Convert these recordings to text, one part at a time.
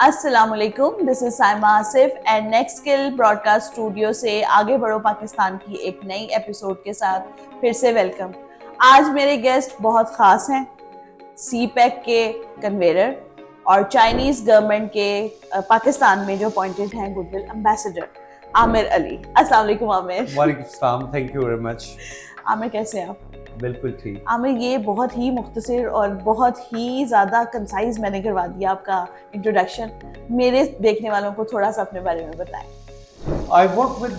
अस्सलाम वालेकुम, this is Saima Asif and next skill broadcast studio से आगे बढ़ो पाकिस्तान की एक नई एपिसोड के साथ फिर से वेलकम। आज मेरे गेस्ट बहुत ख़ास हैं, सीपैक के कन्वेयर और चाइनीज़ गवर्नमेंट के पाकिस्तान में जो अपॉइंटेड हैं गुडविल एम्बेसडर आमिर अली। अस्सलाम वालेकुम आमिर। वालेकुम सलाम, thank you very much. Aamir कैसे हैं आप? बिल्कुल ठीक। आमिर, ये बहुत ही मुख्तसर और बहुत ही ज़्यादा कंसाइज मैंने करवा दिया आपका इंट्रोडक्शन। मेरे देखने वालों को थोड़ा सा अपने बारे में बताएं। I work with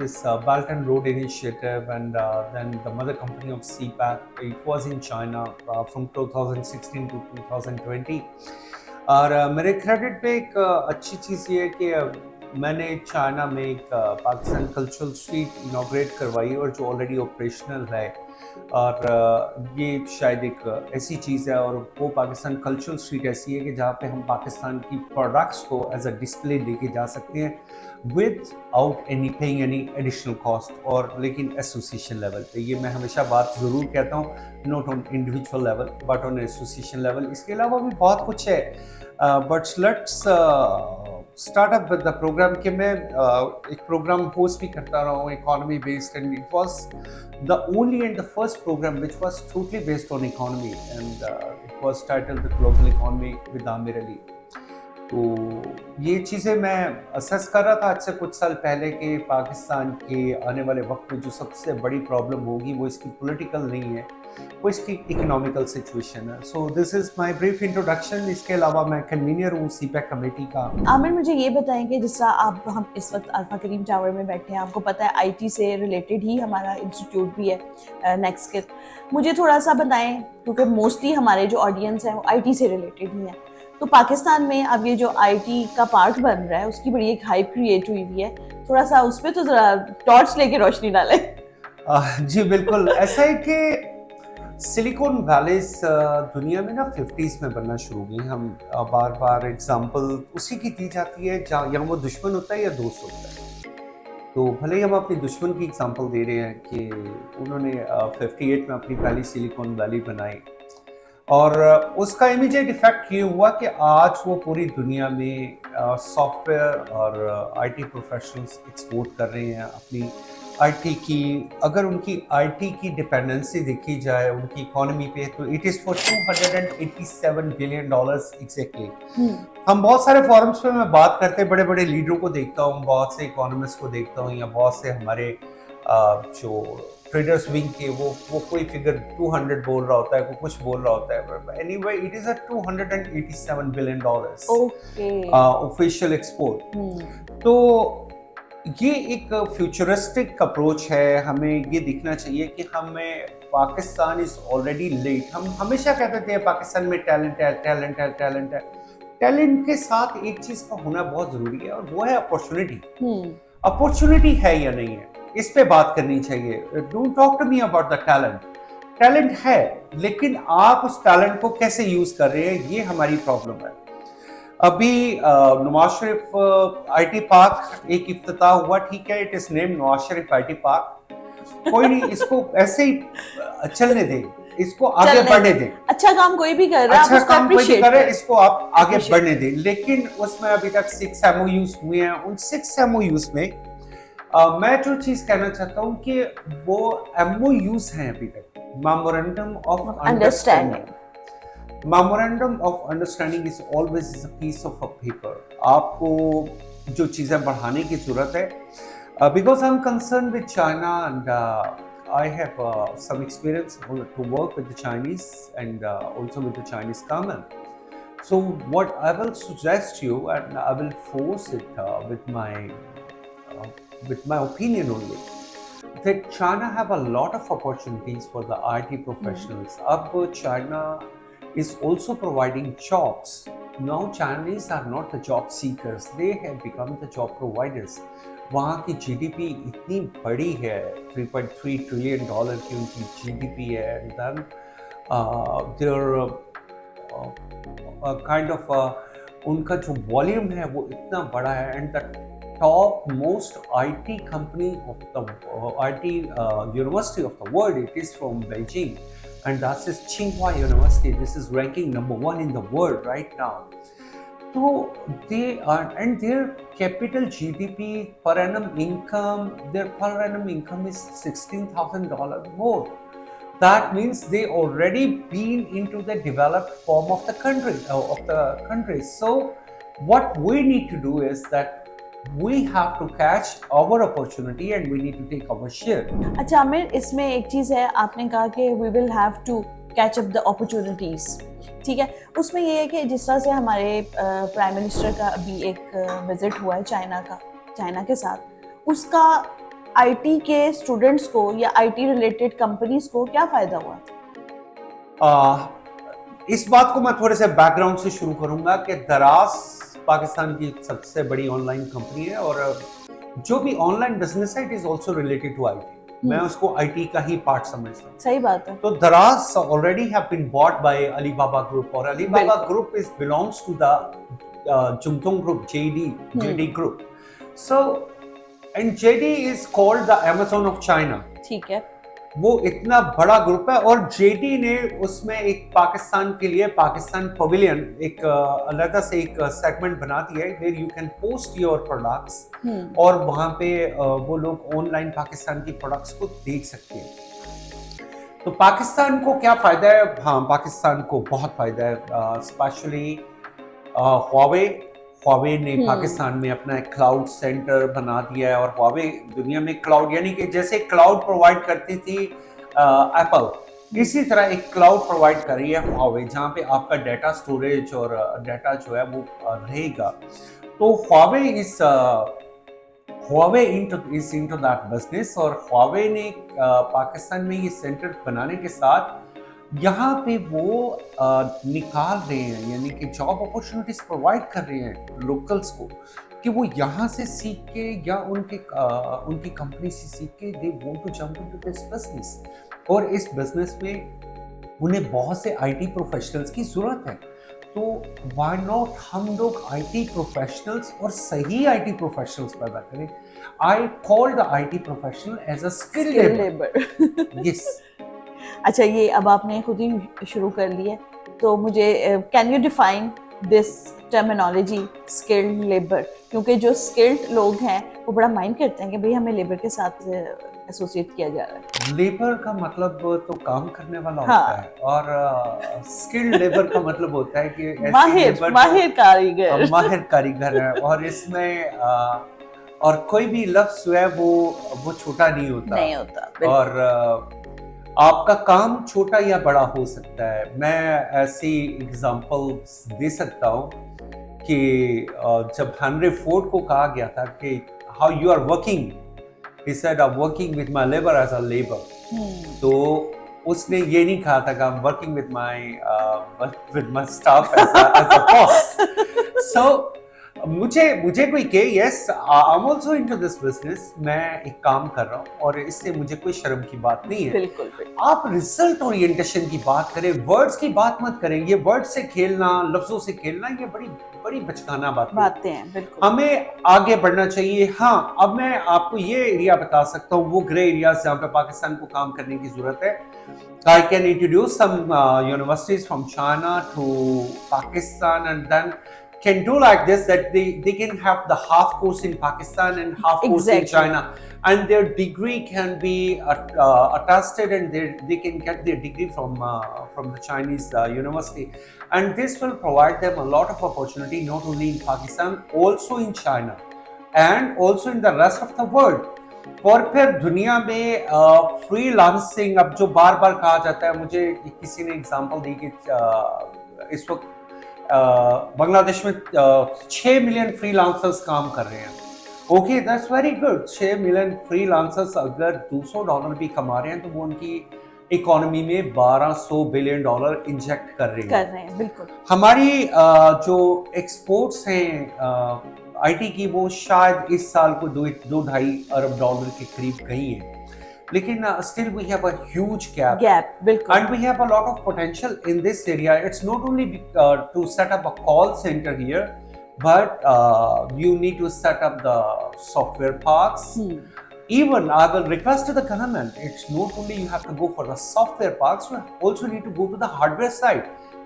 this Belt and Road Initiative and then the mother company of CPAC. It was in China from 2016 to 2020. और मेरे क्रेडिट पे एक अच्छी चीज़ ये है कि मैंने चाइना में एक पाकिस्तान कल्चरल स्ट्रीट इनॉग्रेट करवाई और जो ऑलरेडी ऑपरेशनल है। और ये शायद एक ऐसी चीज़ है और वो पाकिस्तान कल्चरल स्ट्रीट ऐसी है कि जहाँ पे हम पाकिस्तान की प्रोडक्ट्स को एज अ डिस्प्ले लेके जा सकते हैं without any paying any additional cost, और लेकिन एसोसिएशन लेवल पे। ये मैं हमेशा बात ज़रूर कहता हूँ, not on individual level but on association level. इसके अलावा भी बहुत कुछ है, but let's start up with the programme कि मैं एक प्रोग्राम होस्ट भी करता रहा हूँ economy based, and it was the only and the first program which was totally based on economy, and it was titled the global economy with Amir Ali. तो ये चीज़ें मैं असेस कर रहा था आज से कुछ साल पहले कि पाकिस्तान के आने वाले वक्त में जो सबसे बड़ी प्रॉब्लम होगी वो इसकी पॉलिटिकल नहीं है, वो इसकी इकोनॉमिकल सिचुएशन है। So this is my brief introduction. इसके अलावा मैं कन्वीनियर हूँ सीपैक कमेटी का। आमिर, मुझे ये बताएं कि जिस तरह हम इस वक्त अल्फा करीम टावर में बैठे हैं, आपको पता है आईटी से रिलेटेड ही हमारा इंस्टीट्यूट भी है नेक्स्ट स्किल। मुझे थोड़ा सा बताएं, क्योंकि मोस्टली हमारे जो ऑडियंस है वो आईटी से रिलेटेड ही है। तो पाकिस्तान में अब ये जो आईटी का पार्ट बन रहा है उसकी बड़ी एक हाइप क्रिएट हुई हुई है, थोड़ा सा उस पर तो ज़रा टॉर्च लेके रोशनी डालें। जी बिल्कुल, ऐसा है कि सिलिकॉन वैलीज दुनिया में ना 50s में बनना शुरू हुई। हम बार बार एग्जांपल उसी की दी जाती है जहाँ वो दुश्मन होता है या दोस्त होता है। तो भले ही हम अपने दुश्मन की एग्जांपल दे रहे हैं कि उन्होंने 58 में अपनी पहली सिलिकॉन वैली बनाई, और उसका इमीडिएट इफेक्ट ये हुआ कि आज वो पूरी दुनिया में सॉफ्टवेयर और आईटी प्रोफेशनल्स एक्सपोर्ट कर रहे हैं अपनी आईटी की। अगर उनकी आईटी की डिपेंडेंसी देखी जाए उनकी इकोनॉमी पे, तो it is for $287 billion exactly. हम बहुत सारे फॉरम्स पे मैं बात करते बड़े बड़े लीडरों को देखता हूँ, बहुत से इकोनॉमिस्ट को देखता हूँ, या बहुत से हमारे जो ट्रेडर्स विंग के वो कोई फिगर 200 बोल रहा होता है, कोई कुछ बोल रहा होता है। Anyway it is a $287 billion official export. तो ये एक फ्यूचरिस्टिक अप्रोच है। हमें ये दिखना चाहिए कि हमें पाकिस्तान इज ऑलरेडी लेट। हम हमेशा कहते थे पाकिस्तान में टैलेंट है, टैलेंट है, टैलेंट है। टैलेंट के साथ एक चीज का होना बहुत जरूरी है और वो है अपॉर्चुनिटी। अपॉर्चुनिटी है या नहीं है, इस पे बात करनी चाहिए। Don't talk to me about the talent. Talent है, लेकिन आप उस टैलेंट को कैसे यूज कर रहे हैं, ये हमारी प्रॉब्लम है। अभी नवाज शरीफ आईटी पार्क एक इफ्तिताह हुआ, ठीक है, it is name Nawaz Sharif IT park. कोई नहीं, इसको ऐसे ही चलने दें, इसको आगे बढ़ने दें। अच्छा काम कोई भी कर रहा है, अच्छा काम कोई भी कर रहा है, इसको आप आगे बढ़ने दें। लेकिन उसमें अभी तक 6 MOUs हुए हैं। उन 6 MOUs में मैं जो चीज कहना चाहता हूँ कि वो MOUs हैं अभी तक, memorandum of understanding. Memorandum of understanding is always a piece of a paper. आपको जो चीजें बढ़ाने की जरूरत है, because I am concern with China and I have some experience to work with the Chinese and also with the Chinese government. So what I will suggest you, and I will force it with my opinion only, that China have a lot of opportunities for the IT professionals. Ab China is also providing jobs. Now Chinese are not the job seekers, they have become the job providers. वहाँ की GDP इतनी बड़ी है, $3.3 trillion की उनकी GDP है, and then their kind of उनका जो वॉल्यूम है वो इतना बड़ा है, and the top most IT company of the IT university of the world, it is from Beijing, and that is Tsinghua University. This is ranking number 1 in the world right now. तो they are, and their capital GDP per annum income, their per annum income is $16,000 more. That means they already been into the developed form of the country. So what we need to do is that we have to catch our opportunity and we need to take our share. अच्छा आमिर, इसमें एक चीज़ है, आपने कहा कि we will have to catch up the opportunities, ठीक है। उसमें ये है कि जिस तरह से हमारे प्राइम मिनिस्टर का अभी एक विजिट हुआ है चाइना के साथ, उसका आईटी के स्टूडेंट्स को या आईटी रिलेटेड कंपनीज को क्या फ़ायदा हुआ? इस बात को मैं थोड़े से बैकग्राउंड से शुरू करूंगा कि दराज पाकिस्तान की सबसे बड़ी ऑनलाइन कंपनी है और जो भी ऑनलाइन बिजनेस है it is also related to IT. मैं उसको आईटी का ही पार्ट समझता हूँ। सही बात है। तो Daraz already have been bought by Alibaba group और Alibaba group is belongs to the Jungtong group, JD group. So and JD is called the Amazon of China. ठीक है। वो इतना बड़ा ग्रुप है और जेडी ने उसमें एक पाकिस्तान के लिए पाकिस्तान पवेलियन एक अलग से एक सेगमेंट बना दिया है where you can post your products और वहां पे वो लोग ऑनलाइन पाकिस्तान की प्रोडक्ट्स को देख सकते हैं। तो पाकिस्तान को क्या फायदा है? हाँ, पाकिस्तान को बहुत फायदा है। स्पेशली ह्वावे ने पाकिस्तान में अपना एक क्लाउड सेंटर बना दिया है और ह्वावे दुनिया में क्लाउड, यानी कि जैसे क्लाउड प्रोवाइड करती थी एप्पल, इसी तरह एक क्लाउड प्रोवाइड कर रही है ह्वावे, जहाँ पे आपका डाटा स्टोरेज और डाटा जो है वो रहेगा। तो ह्वावे इज इनटू दैट बिजनेस और ह्वावे ने पाकिस्तान में ये सेंटर बनाने के साथ यहाँ पे वो निकाल रहे हैं, यानी कि जॉब अपॉर्चुनिटीज प्रोवाइड कर रहे हैं लोकल्स को कि वो यहाँ से सीख के या उनकी कंपनी से सीख के they want to jump into this business. और इस बिजनेस में उन्हें बहुत से आईटी प्रोफेशनल्स की जरूरत है। तो व्हाई नॉट हम लोग आईटी प्रोफेशनल्स और सही आईटी प्रोफेशनल्स पैदा करें। I call the IT professional as a skilled labour. Yes. अच्छा, ये अब आपने खुद ही शुरू कर लिया, तो मुझे can you define this terminology skilled labour? क्योंकि जो स्किल्ड लोग हैं वो बड़ा माइंड करते हैं कि भाई हमें लेबर के साथ एसोसिएट किया जा रहा है। लेबर का मतलब तो काम करने वाला होता है और स्किल्ड लेबर का मतलब होता है कि माहिर कारीगर है और इसमें और कोई भी लफ्ज जो है वो छोटा नहीं होता और आपका काम छोटा या बड़ा हो सकता है। मैं ऐसी एग्जांपल्स दे सकता हूँ कि जब हेनरी फोर्ड को कहा गया था कि how you are working, he said I'm working with my labor as a labor। तो उसने ये नहीं कहा था कि I'm working with my staff as a boss। So मुझे कोई कहे yes I am also into this business, मैं एक काम कर रहा हूँ और इससे मुझे कोई शर्म की बात नहीं है। बिल्कुल। आप रिजल्ट ओरिएंटेशन की बात करें, वर्ड्स की बात मत करें। ये वर्ड से खेलना, लफ्जों से खेलना, ये बड़ी बचकाना बातें हैं। बिल्कुल। हमें आगे बढ़ना चाहिए। हाँ, अब मैं आपको ये एरिया बता सकता हूँ, वो ग्रे एरिया जहाँ पे पाकिस्तान को काम करने की जरूरत है। I can introduce some universities from China to Pakistan and then can do like this, that they can have the half course in Pakistan and half course in China, and their degree can be attested and they can get their degree from the Chinese university, and this will provide them a lot of opportunity not only in Pakistan, also in China and also in the rest of the world। और फिर दुनिया में freelancing, अब जो बार बार कहा जाता है, मुझे किसी ने एग्जांपल दी कि इस वक्त बांग्लादेश में 6 मिलियन फ्रीलांसर्स काम कर रहे हैं। Okay, that's very good. 6 million freelancers अगर $200 भी कमा रहे हैं तो वो उनकी इकोनॉमी में $1200 बिलियन इंजेक्ट कर रहे हैं। बिल्कुल। हमारी जो एक्सपोर्ट्स हैं आईटी की, वो शायद इस साल को $2-2.5 अरब के करीब गई हैं, लेकिन still we have a huge gap, बिल्कुल। and we have a lot of potential in this area। It's not only to set up a call center here, but you need to set up the software parks, Even I will request to the government, it's not only you have to go for the software parts, you also need to go to the hardware side.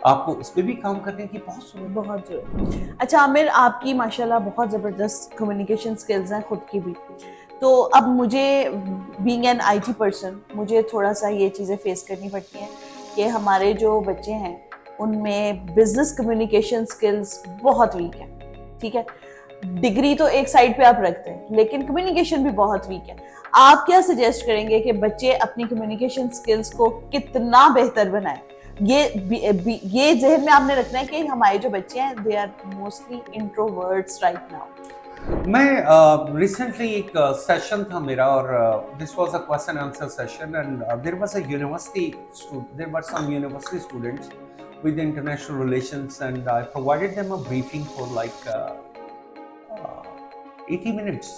आपको उस पे भी काम करने की बहुत जरूरत बहुत जरूरत। अच्छा आमिर, आपकी माशाल्लाह बहुत ज़बरदस्त कम्युनिकेशन स्किल्स हैं खुद की भी। तो अब मुझे बीइंग एन आईटी पर्सन, मुझे थोड़ा सा ये चीज़ें फेस करनी पड़ती हैं कि हमारे जो बच्चे हैं उनमें बिजनेस कम्युनिकेशन स्किल्स बहुत वीक है। ठीक है, डिग्री तो एक साइड पे आप रखते हैं लेकिन कम्युनिकेशन भी बहुत वीक है। आप क्या सजेस्ट करेंगे कि बच्चे अपनी कम्युनिकेशन स्किल्स को कितना बेहतर बनाएं? ये जहन में आपने रखना है कि हमारे जो बच्चे हैं they are mostly introverts right now. मैं रिसेंटली एक सेशन था मेरा और this was a question answer session and there was a university there were some university students with international relations and I provided them a briefing for like 80 minutes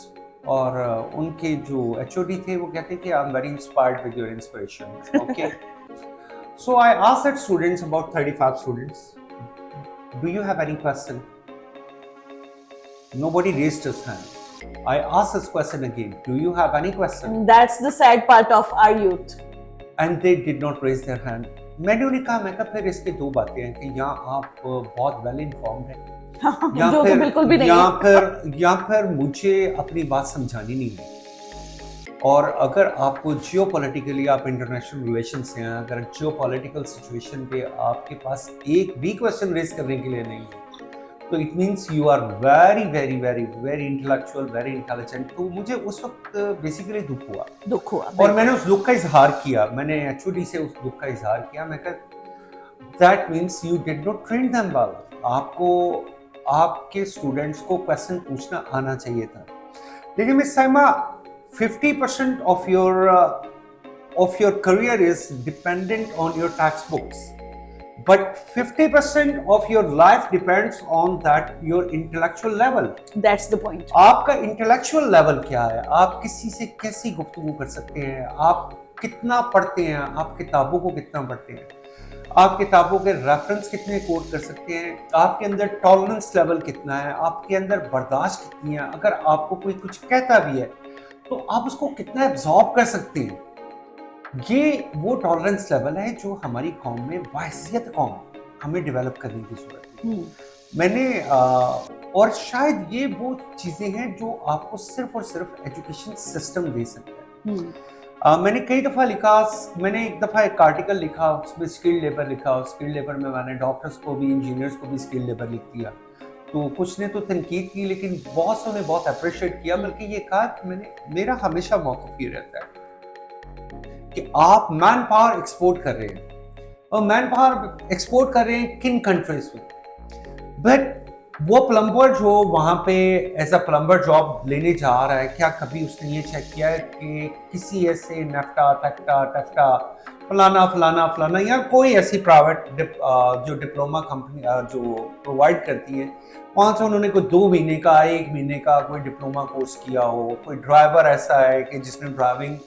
और उनके जो HOD थे वो कहते कि I'm very inspired with your inspiration. Okay. So I asked that students, about 35 students, do you have any question? Nobody raised his hand. I asked this question again, do you have any question? That's the sad part of our youth. And they did not raise their hand. मैंने उन्हें कहा, मैं फिर इसके दो बातें हैं कि या आप बहुत वेल इन्फॉर्म्ड हैं जो कि बिल्कुल भी नहीं है, या फिर मुझे अपनी बात समझानी नहीं है। और अगर आपको जियोपॉलिटिकली आप इंटरनेशनल रिलेशन से हैं, अगर जियोपॉलिटिकल सिचुएशन पे आपके पास एक भी क्वेश्चन रेज करने के लिए नहीं है तो it means you are very very very very intellectual, very intelligent. तो मुझे उस वक्त बेसिकली दुख हुआ और मैंने उस दुख का इजहार किया, मैंने HOD से उस दुख का इजहार किया। मैं कहा that means you did not train them well. आपको आपके स्टूडेंट्स को क्वेश्चन पूछना आना चाहिए था। लेकिन miss Saima 50% of your career is dependent on your textbooks, but 50% of your life depends on that your intellectual level. That's the point. आपका intellectual level क्या है? आप किसी से कैसी गुफ्तगू कर सकते हैं? आप कितना पढ़ते हैं? आप किताबों को कितना पढ़ते हैं? आप किताबों के रेफरेंस कितने कोट कर सकते हैं? आपके अंदर टॉलरेंस लेवल कितना है? आपके अंदर बर्दाश्त कितनी है? अगर आपको कोई कुछ कहता भी है तो आप उसको कितना एब्जॉर्ब कर सकते हैं? ये वो टॉलरेंस लेवल है जो हमारी कौम में, बाहैसियत कौम, हमें डेवलप करने की जरूरत है। मैंने और शायद ये वो चीज़ें हैं जो आपको सिर्फ और सिर्फ एजुकेशन सिस्टम दे सकता है। मैंने कई दफ़ा लिखा, मैंने एक दफ़ा एक आर्टिकल लिखा, उसमें स्किल्ड लेबर लिखा। स्किल्ड लेबर में मैंने डॉक्टर्स को भी, इंजीनियर्स को भी स्किल्ड लेबर लिख दिया। तो कुछ ने तो तनकीद की लेकिन बहुत से ने बहुत अप्रिशिएट किया, बल्कि ये कहा कि मेरा हमेशा मौक़िफ़ ये रहता है कि आप मैन पावर एक्सपोर्ट कर रहे हैं और मैन पावर एक्सपोर्ट कर रहे हैं किन कंट्रीज में, बट वो प्लम्बर जो वहाँ पे एज अ प्लम्बर जॉब लेने जा रहा है, क्या कभी उसने ये चेक किया है कि किसी ऐसे नेफ्टा टेफ्टा फलाना या कोई ऐसी प्राइवेट जो डिप्लोमा कंपनी जो प्रोवाइड करती है, वहाँ से उन्होंने कोई 2 महीने का 1 महीने का कोई डिप्लोमा कोर्स किया हो? कोई ड्राइवर ऐसा है कि जिसने ड्राइविंग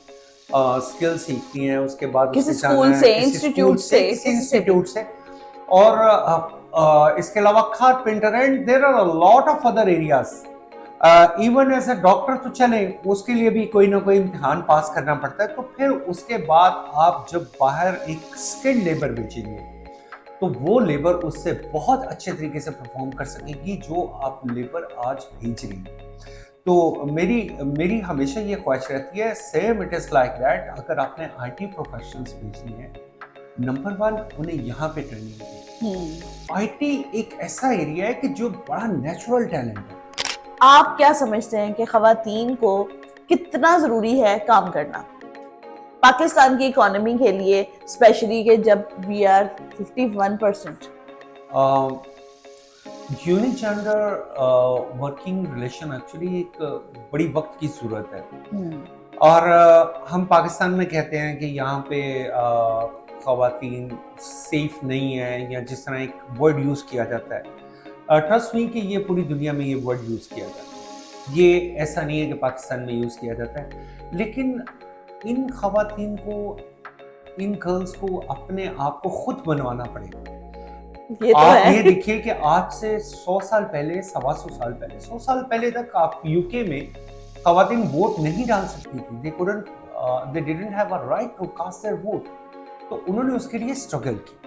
स्किल सीखती हैं, उसके बाद किसी स्कूल से, इंस्टीट्यूट से और इसके अलावा carpenter and there are a lot of other areas. Even as a doctor तो चले, उसके लिए भी कोई ना कोई इम्तिहान पास करना पड़ता है। तो फिर उसके बाद आप जब बाहर एक स्किल्ड लेबर भेजेंगे तो वो लेबर उससे बहुत अच्छे तरीके से परफॉर्म कर सकेगी जो आप लेबर आज भेज रही हैं। तो मेरी हमेशा ये ख्वाहिश रहती है, same it is like that, अगर आपने IT प्रोफेशनल्स भेजनी है, नंबर 1 उन्हें यहाँ पे ट्रेनिंग दी। IT एक ऐसा एरिया है कि जो बड़ा नेचुरल टैलेंट है। आप क्या समझते हैं कि ख़वातीन को कितना ज़रूरी है काम करना पाकिस्तान की इकोनॉमी के लिए, स्पेशली कि जब we are 51%? Unigender working relation actually एक बड़ी वक्त की ज़रूरत है। और हम पाकिस्तान में कहते हैं कि यहाँ पे ख़वातीन सेफ नहीं है, या जिस तरह एक वर्ड यूज़ किया जाता है, ट्रस्ट मी कि ये पूरी दुनिया में ये वर्ड यूज़ किया जाता है। ये ऐसा नहीं है कि पाकिस्तान में यूज़ किया जाता है, लेकिन इन ख़वातीन को, इन गर्ल्स को अपने आप को खुद बनवाना पड़ेगा। ये तो आप है। ये देखिए कि आज से 100 साल पहले, 125 साल पहले, 100 साल पहले तक आप UK में खवातीन वोट नहीं डाल सकती थी, they didn't have a right to cast their vote. तो उन्होंने उसके लिए स्ट्रगल की।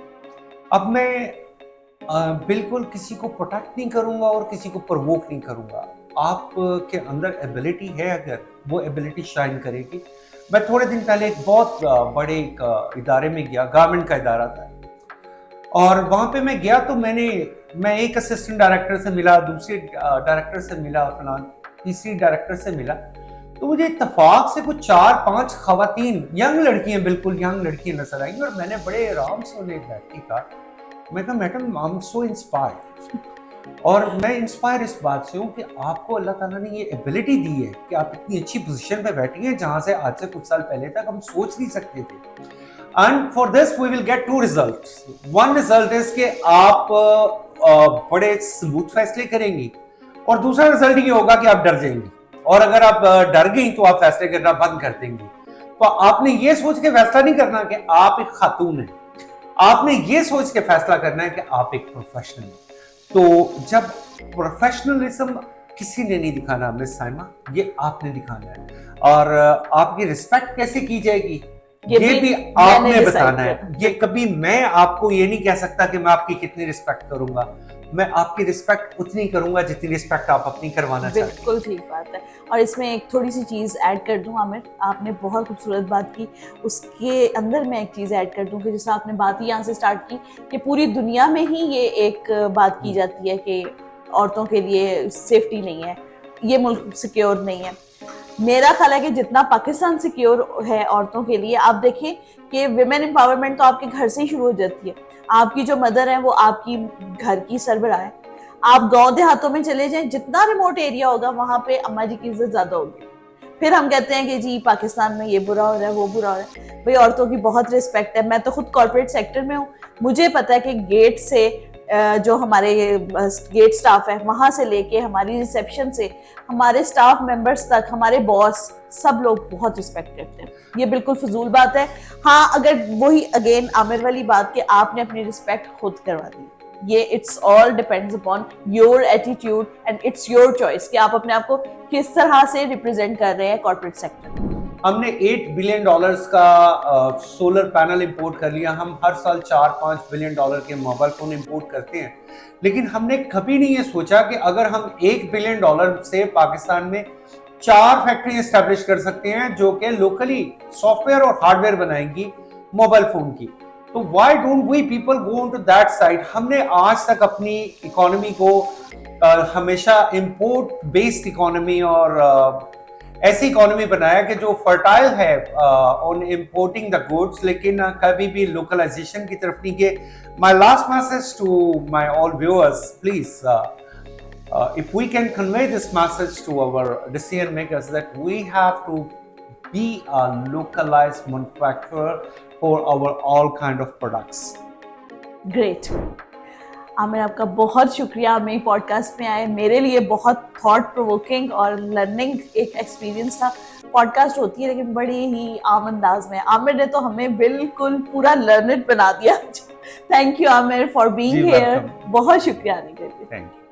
अब मैं बिल्कुल किसी को प्रोटेक्ट नहीं करूंगा और किसी को प्रवोक नहीं करूंगा। आप के अंदर एबिलिटी है, अगर वो एबिलिटी शाइन करेगी। मैं थोड़े दिन पहले एक बहुत बड़े एक इदारे में गया, गारमेंट का इदारा था, और वहां पे मैं गया तो मैं एक असिस्टेंट डायरेक्टर से मिला, दूसरे डायरेक्टर से मिला, तीसरी डायरेक्टर से मिला। तो मुझे इत्तेफाक से कुछ 4-5 खवातीन, यंग लड़कियां, बिल्कुल यंग लड़कियां नजर आई, और मैंने बड़े आराम से उन्हें बैठ के कहा, मैं कहा madam I am so inspired, और मैं इंस्पायर इस बात से हूँ कि आपको अल्लाह ताला ने ये एबिलिटी दी है कि आप इतनी अच्छी पोजीशन पे बैठी हैं जहां से आज से कुछ साल पहले तक हम सोच नहीं सकते थे। And for this we will get 2 results. One result is कि आप बड़े स्मूथ फैसले करेंगी, और दूसरा रिजल्ट ये होगा कि आप डर जाएंगी, और अगर आप डर गई तो आप फैसले करना बंद कर देंगी। तो आपने ये सोच के फैसला नहीं करना कि आप एक खातून हैं, आपने ये सोच के फैसला करना है कि आप एक प्रोफेशनल हैं। तो जब प्रोफेशनलिज्म किसी ने नहीं दिखाना मिस साइमा, ये आपने दिखाना है। और आपकी रिस्पेक्ट कैसे की जाएगी ये भी आपने बताना है। ये कभी मैं आपको ये नहीं कह सकता कि मैं आपकी कितनी रिस्पेक्ट करूंगा, मैं आपकी रिस्पेक्ट उतनी करूंगा जितनी रिस्पेक्ट आप अपनी करवाना चाहते हैं। बिल्कुल ठीक बात है। और इसमें एक थोड़ी सी चीज़ ऐड कर दूं आमिर, आपने बहुत खूबसूरत बात की, उसके अंदर मैं एक चीज़ ऐड कर दूं कि जैसे आपने बात ही यहाँ से स्टार्ट की कि पूरी दुनिया में ही ये एक बात की जाती है कि औरतों के लिए सेफ्टी नहीं है, ये मुल्क सिक्योर नहीं है। मेरा ख्याल है कि जितना पाकिस्तान सिक्योर है औरतों के लिए, आप देखें कि विमेन एम्पावरमेंट तो आपके घर से ही शुरू हो जाती है। आपकी जो मदर है वो आपकी घर की सरबराह है। आप गांव देहातों में चले जाएं, जितना रिमोट एरिया होगा वहां पे अम्मा जी की इज्जत ज्यादा होगी। फिर हम कहते हैं कि जी पाकिस्तान में ये बुरा हो रहा है, वो बुरा हो रहा है। भाई औरतों की बहुत रिस्पेक्ट है। मैं तो खुद कॉर्पोरेट सेक्टर में हूँ, मुझे पता है कि गेट से जो हमारे गेट स्टाफ है वहां से लेके हमारी रिसेप्शन से हमारे स्टाफ मेंबर्स तक, हमारे बॉस, सब लोग बहुत रिस्पेक्ट करते हैं। ये बिल्कुल फजूल बात है। हाँ, अगर वही अगेन आमिर वाली बात कि आपने अपनी रिस्पेक्ट खुद करवा दी, ये it's all depends upon your attitude and it's your choice कि आप अपने आप को किस तरह से रिप्रेजेंट कर रहे हैं कॉर्पोरेट सेक्टर में। हमने $8 बिलियन का सोलर पैनल इंपोर्ट कर लिया। हम हर साल $4-5 बिलियन के मोबाइल फोन इंपोर्ट करते हैं, लेकिन हमने कभी नहीं ये सोचा कि अगर हम $1 बिलियन से पाकिस्तान में 4 फैक्ट्री एस्टेब्लिश कर सकते हैं जो कि लोकली सॉफ्टवेयर और हार्डवेयर बनाएंगी मोबाइल फोन की, तो why don't we people go on to that side. हमने आज तक अपनी इकोनॉमी को हमेशा इंपोर्ट बेस्ड इकोनॉमी और ऐसी इकोनॉमी बनाया कि जो फर्टाइल है ऑन इंपोर्टिंग द गुड्स, लेकिन कभी भी लोकलाइजेशन की तरफ नहीं गए। My last message to my all viewers, please if we can convey this message to our decision makers that we have to be a localized manufacturer for our all kind of products. Great Aamir, आपका बहुत शुक्रिया मेरे podcast में आए। मेरे लिए बहुत thought provoking और लर्निंग एक एक्सपीरियंस था। पॉडकास्ट होती है लेकिन बड़ी ही आम अंदाज में। आमिर ने तो हमें बिल्कुल पूरा लर्नड बना दिया। Thank you Aamir for being here. बहुत शुक्रिया आने के लिए। Thank you.